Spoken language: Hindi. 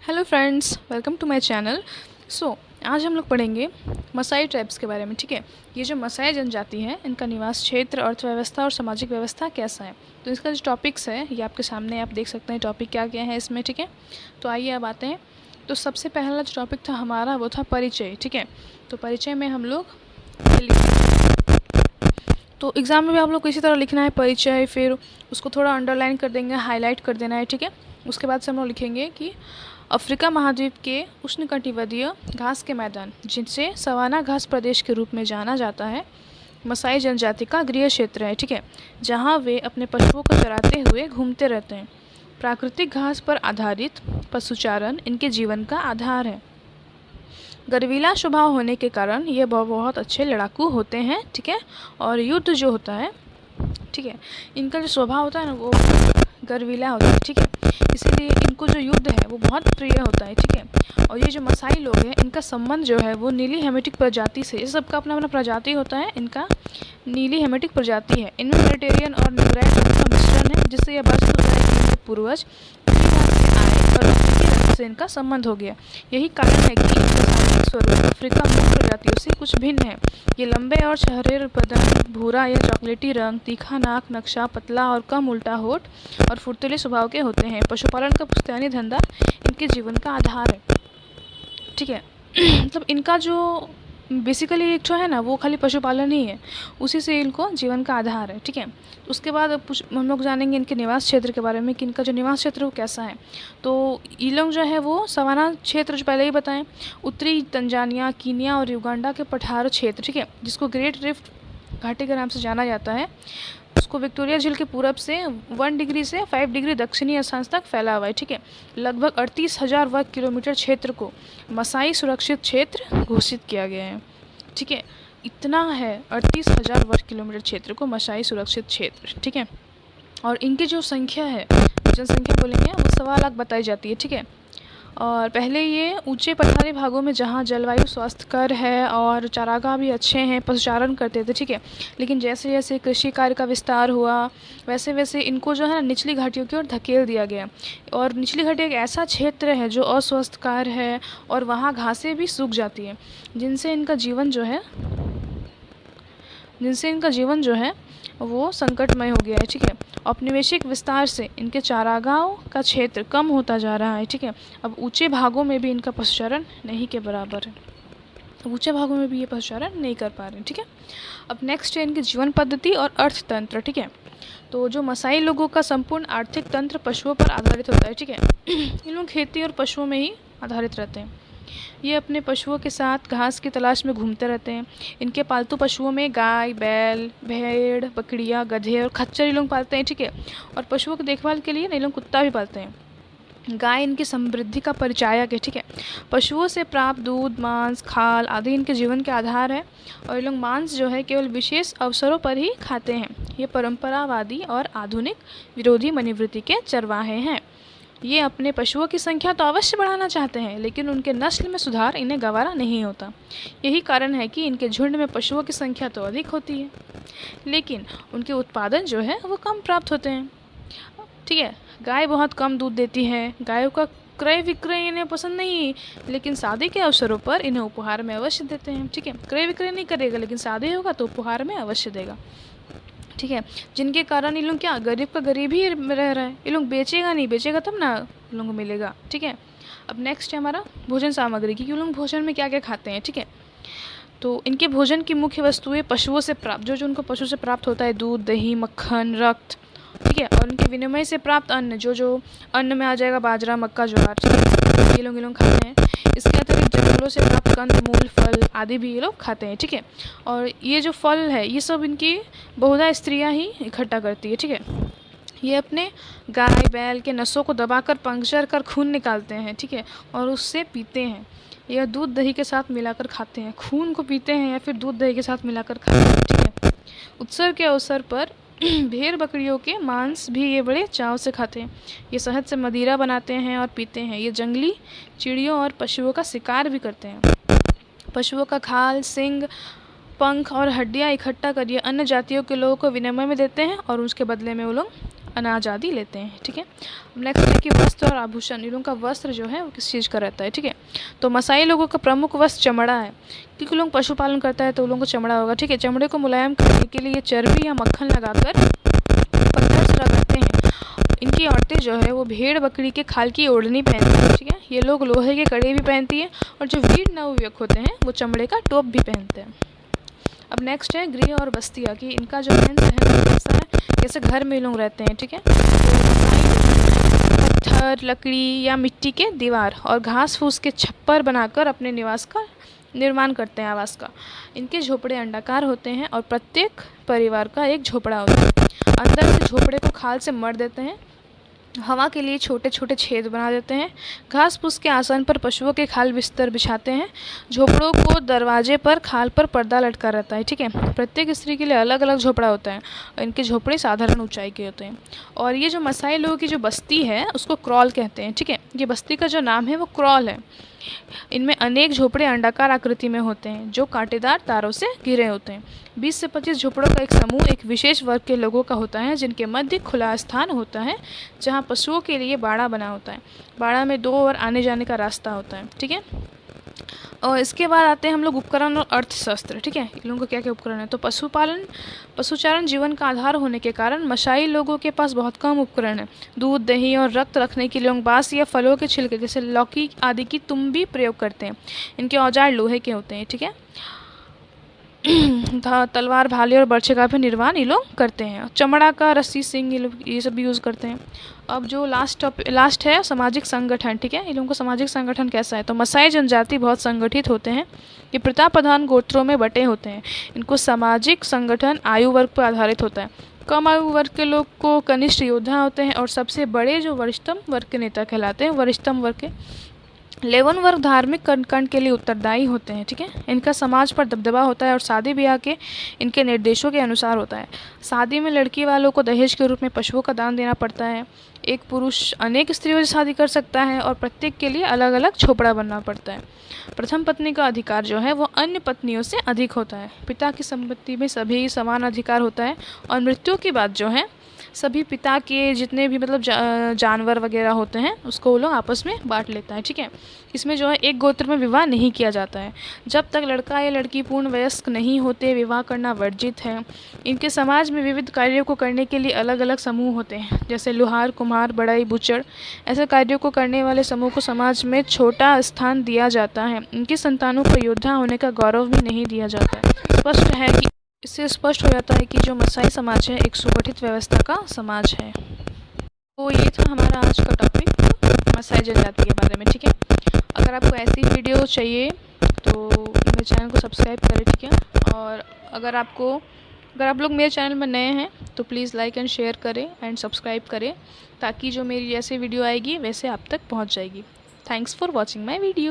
Hello friends, welcome to my channel. आज हम लोग पढ़ेंगे मसाई ट्राइब्स के बारे में। ठीक है, ये जो मसाई जनजाति है, इनका निवास क्षेत्र, अर्थव्यवस्था और सामाजिक व्यवस्था कैसा है। तो इसका जो टॉपिक्स है ये आपके सामने आप देख सकते हैं टॉपिक क्या क्या है इसमें। ठीक है, तो आइए अब आते हैं। तो सबसे पहला जो टॉपिक था हमारा वो था परिचय। ठीक है, तो परिचय में हम लोग तो एग्ज़ाम में भी आप लोग को इसी तरह लिखना है परिचय, फिर उसको थोड़ा अंडरलाइन कर देंगे, हाईलाइट कर देना है। ठीक है, उसके बाद से हम लोग लिखेंगे कि अफ्रीका महाद्वीप के उष्णकटिबंधीय घास के मैदान, जिनसे सवाना घास प्रदेश के रूप में जाना जाता है, मसाई जनजाति का गृह क्षेत्र है। ठीक है, जहाँ वे अपने पशुओं को चराते हुए घूमते रहते हैं। प्राकृतिक घास पर आधारित पशुचारण इनके जीवन का आधार है। गर्वीला स्वभाव होने के कारण ये बहुत अच्छे लड़ाकू होते हैं। ठीक है, और युद्ध जो होता है, ठीक है, इनका जो स्वभाव होता है ना वो गर्वीला होता है। ठीक है, इसीलिए इनको जो युद्ध है वो बहुत प्रिय होता है। ठीक है, और ये जो मसाई लोग हैं इनका संबंध जो है वो नीली हेमेटिक प्रजाति से, इस सबका अपना अपना प्रजाति होता है, इनका नीली हेमेटिक प्रजाति है। इनमें मेडिटेरियन और न्यूग्राइड का मिश्रण है, जिससे यह बात होता है कि इनके पूर्वज आए और रक्त से इनका संबंध हो गया। यही कारण है कि इनका शारीरिक स्वरूप अफ्रीका मूल प्रजातियों से कुछ भिन्न है। ये लंबे और शहरेर बदन, भूरा या चॉकलेटी रंग, तीखा नाक नक्शा, पतला और कम उल्टा होठ और फुर्तीले स्वभाव के होते हैं। पशुपालन का पुश्तैनी धंधा इनके जीवन का आधार है। ठीक है, मतलब इनका जो बेसिकली एक जो है ना वो खाली पशुपालन ही है, उसी से इनको जीवन का आधार है। ठीक है, उसके बाद हम लोग जानेंगे इनके निवास क्षेत्र के बारे में कि इनका जो निवास क्षेत्र वो कैसा है। तो ये लोग जो है वो सवाना क्षेत्र जो पहले ही बताएं, उत्तरी तंजानिया, कीनिया और युगांडा के पठार क्षेत्र, ठीक है, जिसको ग्रेट रिफ्ट घाटी के नाम से जाना जाता है, उसको विक्टोरिया झील के पूरब से 1 डिग्री से 5 डिग्री दक्षिणी अक्षांश तक फैला हुआ है। ठीक है, लगभग 38,000 वर्ग किलोमीटर क्षेत्र को मसाई सुरक्षित क्षेत्र घोषित किया गया है। ठीक है, इतना है, 38,000 वर्ग किलोमीटर क्षेत्र को मसाई सुरक्षित क्षेत्र। ठीक है, और इनकी जो संख्या है, जनसंख्या बोलेंगे वो 1.25 लाख बताई जाती है। ठीक है, और पहले ये ऊंचे पठारी भागों में जहाँ जलवायु स्वास्थ्यकर है और चारागाह भी अच्छे हैं, पशुचारण करते थे। ठीक है, लेकिन जैसे जैसे कृषि कार्य का विस्तार हुआ वैसे वैसे इनको जो है ना निचली घाटियों की ओर धकेल दिया गया। और निचली घाटी एक ऐसा क्षेत्र है जो अस्वास्थ्यकर है और वहाँ घासें भी सूख जाती हैं, जिनसे इनका जीवन जो है वो संकटमय हो गया है। ठीक है, औपनिवेशिक विस्तार से इनके चारागाहों का क्षेत्र कम होता जा रहा है। ठीक है, अब ऊंचे भागों में भी इनका पशुचारण नहीं के बराबर है, ऊंचे भागों में भी ये पशुचारण नहीं कर पा रहे हैं। ठीक है, अब नेक्स्ट है इनकी जीवन पद्धति और अर्थतंत्र। ठीक है, तो जो मसाई लोगों का संपूर्ण आर्थिक तंत्र पशुओं पर आधारित होता है। ठीक है, इन लोग खेती और पशुओं में ही आधारित रहते हैं। ये अपने पशुओं के साथ घास की तलाश में घूमते रहते हैं। इनके पालतू पशुओं में गाय, बैल, भेड़, बकरियां, गधे और खच्चर ये लोग पालते हैं। ठीक है, और पशुओं की देखभाल के लिए ये लोग कुत्ता भी पालते हैं। गाय इनकी समृद्धि का परिचायक है। ठीक है, पशुओं से प्राप्त दूध, मांस, खाल आदि इनके जीवन के आधार है। और ये लोग मांस जो है केवल विशेष अवसरों पर ही खाते हैं। ये परंपरावादी और आधुनिक विरोधी मनोवृत्ति के चरवाहे हैं। ये अपने पशुओं की संख्या तो अवश्य बढ़ाना चाहते हैं, लेकिन उनके नस्ल में सुधार इन्हें गवारा नहीं होता। यही कारण है कि इनके झुंड में पशुओं की संख्या तो अधिक होती है, लेकिन उनके उत्पादन जो है वो कम प्राप्त होते हैं। ठीक है, गाय बहुत कम दूध देती है। गायों का क्रय विक्रय इन्हें पसंद नहीं, लेकिन शादी के अवसरों पर इन्हें उपहार में अवश्य देते हैं। ठीक है, क्रय विक्रय नहीं करेगा, लेकिन शादी होगा तो उपहार में अवश्य देगा। ठीक है, जिनके कारण ये लोग क्या गरीब का गरीब ही रह रहा है। ये लोग बेचेगा तब ना लोगों को मिलेगा। ठीक है, अब नेक्स्ट है हमारा भोजन सामग्री की, ये लोग भोजन में क्या क्या खाते हैं। ठीक है, तो इनके भोजन की मुख्य वस्तुएं पशुओं से प्राप्त जो उनको पशु से प्राप्त होता है, दूध, दही, मक्खन, रक्त। ठीक है, और उनके विनिमय से प्राप्त अन्न जो अन्न में आ जाएगा, बाजरा, मक्का, ज्वार, ये लोग खाते हैं। इसके अतिरिक्त जंगलों से प्राप्त कंद, मूल, फल आदि भी ये लोग खाते हैं। ठीक है, और ये जो फल है ये सब इनकी बहुधा स्त्रियां ही इकट्ठा करती है। ठीक है, ये अपने गाय बैल के नसों को दबाकर पंक्चर कर खून निकालते हैं। ठीक है, और उससे पीते हैं। यह दूध दही के साथ मिलाकर खाते हैं, खून को पीते हैं या फिर दूध दही के साथ मिलाकर खाते हैं। ठीक है, उत्सव के अवसर पर भेड़ बकरियों के मांस भी ये बड़े चाव से खाते हैं। ये शहद से मदिरा बनाते हैं और पीते हैं। ये जंगली चिड़ियों और पशुओं का शिकार भी करते हैं। पशुओं का खाल, सींग, पंख और हड्डियाँ इकट्ठा कर ये अन्य जातियों के लोगों को विनिमय में देते हैं और उसके बदले में वो लोग अनाज आदि लेते हैं। ठीक है, नेक्स्ट है कि वस्त्र और आभूषण। इन लोगों का वस्त्र जो है वो किस चीज़ का रहता है। ठीक है, तो मसाई लोगों का प्रमुख वस्त्र चमड़ा है, क्योंकि लोग पशुपालन करता है तो उन लोगों को चमड़ा होगा। ठीक है, चमड़े को मुलायम करने के लिए चर्बी या मक्खन लगाकर पत्थर से रगड़ते हैं। इनकी औरतें जो है वो भेड़ बकरी के खाल की ओढ़नी पहनती हैं। ठीक है, ये लोग लोहे के कड़े भी पहनती हैं, और जो वीर नवयुवक होते हैं वो चमड़े का टोप भी पहनते हैं। अब नेक्स्ट है गृह और बस्तियाँ, कि इनका जो रहन सहन कैसा है, कैसे घर में लोग रहते हैं। ठीक है, पत्थर, लकड़ी या मिट्टी के दीवार और घास फूस के छप्पर बनाकर अपने निवास का निर्माण करते हैं, आवास का। इनके झोपड़े अंडाकार होते हैं और प्रत्येक परिवार का एक झोपड़ा होता है। अंदर से झोपड़े को खाल से मर देते हैं, हवा के लिए छोटे छोटे छेद बना देते हैं। घास फूस के आसन पर पशुओं के खाल बिस्तर बिछाते हैं। झोपड़ों को दरवाजे पर खाल पर पर्दा लटका रहता है। ठीक है, प्रत्येक स्त्री के लिए अलग अलग झोपड़ा होता है और इनके झोपड़े साधारण ऊंचाई के होते हैं। और ये जो मसाई लोगों की जो बस्ती है उसको क्रॉल कहते हैं। ठीक है, ये बस्ती का जो नाम है वो क्रॉल है। इनमें अनेक झोपड़े अंडाकार आकृति में होते हैं जो कांटेदार तारों से घिरे होते हैं। 20 से 25 झोपड़ों का एक समूह एक विशेष वर्ग के लोगों का होता है, जिनके मध्य खुला स्थान होता है जहां पशुओं के लिए बाड़ा बना होता है। बाड़ा में 2 ओर आने जाने का रास्ता होता है। ठीक है, और इसके बाद आते हैं हम लोग उपकरण और अर्थशास्त्र। ठीक है, इन लोगों को क्या क्या उपकरण है, तो पशुचारण जीवन का आधार होने के कारण मसाई लोगों के पास बहुत कम उपकरण है। दूध, दही और रक्त रखने के लिए बांस या फलों के छिलके जैसे लौकी आदि की तुम भी प्रयोग करते हैं। इनके औजार लोहे के होते हैं। ठीक है, तलवार, भाले और बर्छे का भी निर्माण ये लोग करते हैं। चमड़ा का रस्सी, सिंग ये सब भी यूज़ करते हैं। अब जो लास्ट है सामाजिक संगठन। ठीक है, इन लोगों का सामाजिक संगठन कैसा है, तो मसाई जनजाति बहुत संगठित होते हैं। ये प्रथा प्रधान गोत्रों में बटे होते हैं। इनको सामाजिक संगठन आयु वर्ग पर आधारित होता है। कम आयु वर्ग के लोग को कनिष्ठ योद्धा होते हैं, और सबसे बड़े जो वरिष्ठतम वर्ग के नेता कहलाते हैं, वरिष्ठतम वर्ग के। लेवन वर्ग धार्मिक कर्मकांड के लिए उत्तरदायी होते हैं। ठीक है, इनका समाज पर दबदबा होता है और शादी ब्याह के इनके निर्देशों के अनुसार होता है। शादी में लड़की वालों को दहेज के रूप में पशुओं का दान देना पड़ता है। एक पुरुष अनेक स्त्रियों से शादी कर सकता है और प्रत्येक के लिए अलग अलग झोपड़ा बनना पड़ता है। प्रथम पत्नी का अधिकार जो है वो अन्य पत्नियों से अधिक होता है। पिता की संपत्ति में सभी समान अधिकार होता है, और मृत्यु के बाद जो है सभी पिता के जितने भी मतलब जानवर वगैरह होते हैं उसको वो लोग आपस में बांट लेता है। ठीक है, इसमें जो है एक गोत्र में विवाह नहीं किया जाता है। जब तक लड़का या लड़की पूर्ण वयस्क नहीं होते विवाह करना वर्जित है। इनके समाज में विविध कार्यों को करने के लिए अलग अलग समूह होते हैं, जैसे लोहार, कुम्हार, बढ़ई, बुचड़। ऐसे कार्यों को करने वाले समूह को समाज में छोटा स्थान दिया जाता है। इनकी संतानों को योद्धा होने का गौरव भी नहीं दिया जाता है। स्पष्ट है कि इससे स्पष्ट हो जाता है कि जो मसाई समाज है एक सुगठित व्यवस्था का समाज है। तो ये था हमारा आज का टॉपिक मसाई जनजाति के बारे में। ठीक है, अगर आपको ऐसी वीडियो चाहिए तो मेरे चैनल को सब्सक्राइब करें। ठीक है, और अगर आप लोग मेरे चैनल में नए हैं तो प्लीज़ लाइक एंड शेयर करें एंड सब्सक्राइब करें, ताकि जो मेरी जैसे वीडियो आएगी वैसे आप तक पहुंच जाएगी। Thanks for watching my video.